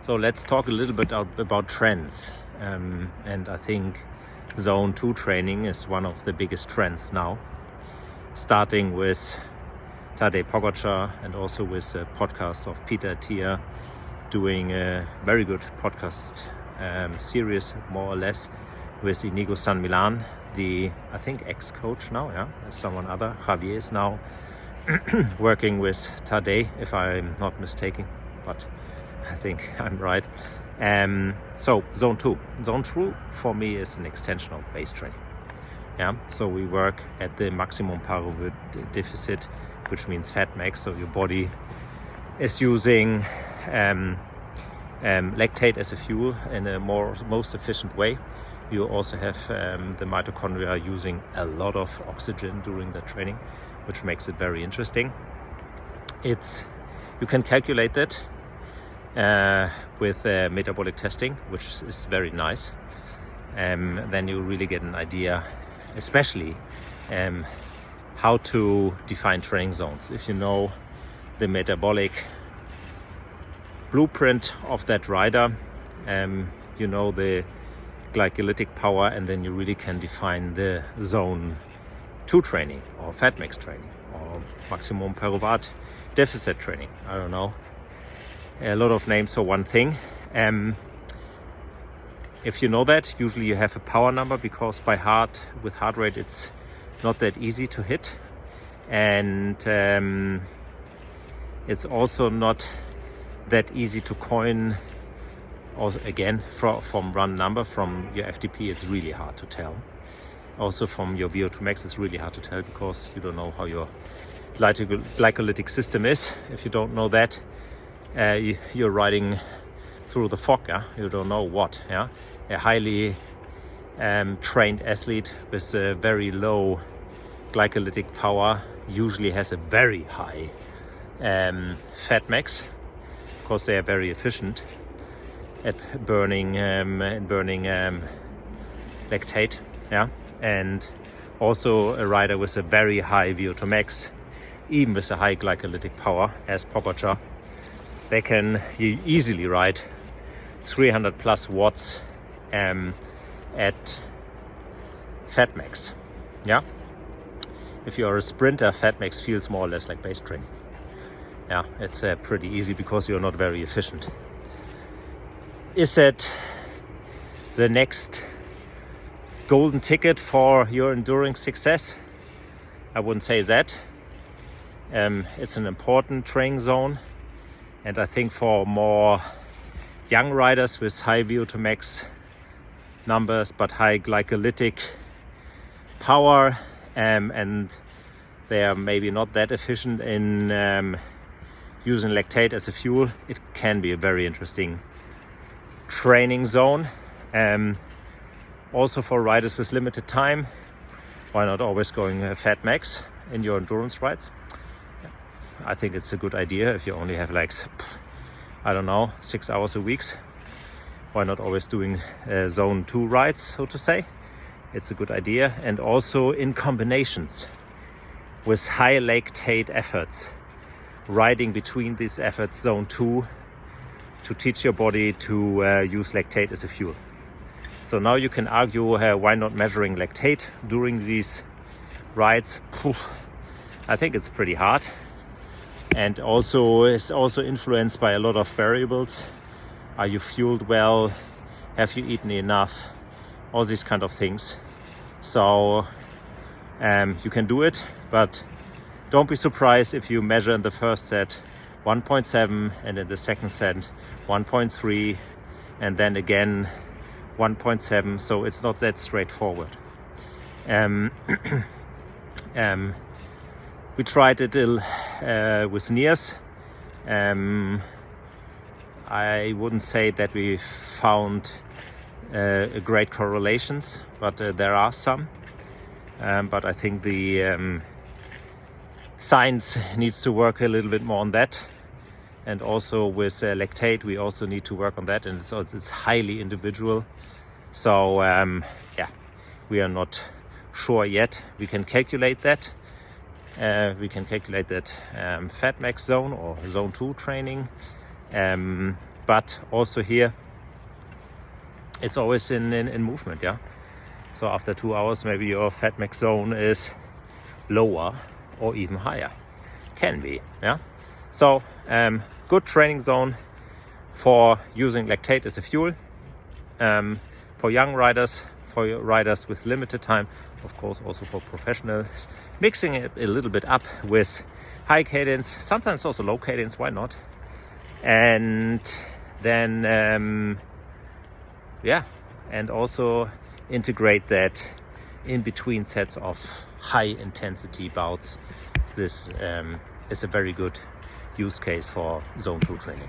So let's talk a little bit about trends. And I think Zone 2 training is one of the biggest trends now, starting with Tadej Pogačar and also with a podcast of Peter Attia, doing a very good podcast series, more or less, with Inigo San Milan, the, I think, ex-coach now, someone other. Javier is now working with Tadej, if I'm not mistaken, but I think I'm right. So Zone 2. Zone 2 for me is an extension of base training. So we work at the maximum pyruvic deficit, which means fat max. So your body is using lactate as a fuel in a most efficient way. You also have the mitochondria using a lot of oxygen during the training, which makes it very interesting. You can calculate that with metabolic testing, which is very nice. Then you really get an idea, especially how to define training zones. If you know the metabolic blueprint of that rider, you know the glycolytic power, and then you really can define the Zone 2 training or fat max training or maximum pyruvat deficit training. I don't know, a lot of names for one thing. If you know that, usually you have a power number, because with heart rate it's not that easy to hit, and it's also not that easy to coin. Also, again, from run number, from your FTP, it's really hard to tell. Also from your VO2 max, it's really hard to tell, because you don't know how your glycolytic system is. If you don't know that, you're riding through the fog. You don't know what. A highly trained athlete with a very low glycolytic power usually has a very high fat max, because they are very efficient at burning lactate, and also a rider with a very high VO2 max, even with a high glycolytic power, as Pogačar, they can easily ride 300 plus watts at fat max. If you're a sprinter, fat max feels more or less like base training. It's pretty easy, because you're not very efficient. Is it the next golden ticket for your enduring success? I wouldn't say that. It's an important training zone, and I think for more young riders with high VO2 max numbers but high glycolytic power, and they are maybe not that efficient in using lactate as a fuel, it can be a very interesting training zone. Also for riders with limited time, why not always going fat max in your endurance rides? I think it's a good idea. If you only have 6 hours a week, why not always doing Zone 2 rides, so to say? It's a good idea. And also in combinations with high lactate efforts, riding between these efforts Zone 2, to teach your body to use lactate as a fuel. So now you can argue, why not measuring lactate during these rides? I think it's pretty hard, and it's also influenced by a lot of variables. Are you fueled well? Have you eaten enough? All these kind of things. So you can do it, but don't be surprised if you measure in the first set 1.7 and in the second set 1.3 and then again 1.7. So it's not that straightforward. We tried it with NIRS. I wouldn't say that we found great correlations, but there are some. But I think the science needs to work a little bit more on that. And also with lactate, we also need to work on that, and it's highly individual. So we are not sure yet. We can calculate that. Fat max zone or Zone 2 training. but also here it's always in movement, yeah. So after 2 hours, maybe your fat max zone is lower or even higher. Can be, yeah. So good training zone for using lactate as a fuel, for young riders, for riders with limited time, of course also for professionals, mixing it a little bit up with high cadence, sometimes also low cadence, why not? And then yeah, and also integrate that in between sets of high intensity bouts. This is a very good use case for zone 2 training.